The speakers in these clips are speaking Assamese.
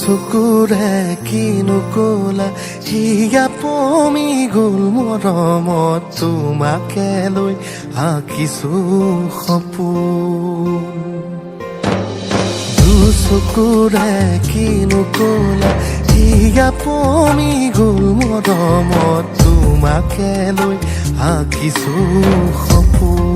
চকুৰে কিনো কলা হিয়া পমি গ'ল মৰমত তোমাকে লৈ আঁকিছো সপোন চকুৰে কিনো কলা হিয়া পমি গ'ল মৰমত তোমাকে লৈ আঁকিছো সপোন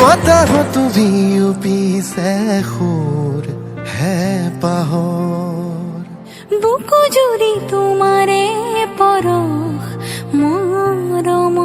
বতাহতো বিয়পিছে সুৰ হে পাহৰ বুকু জুৰি তোমাৰে পৰশ মৰম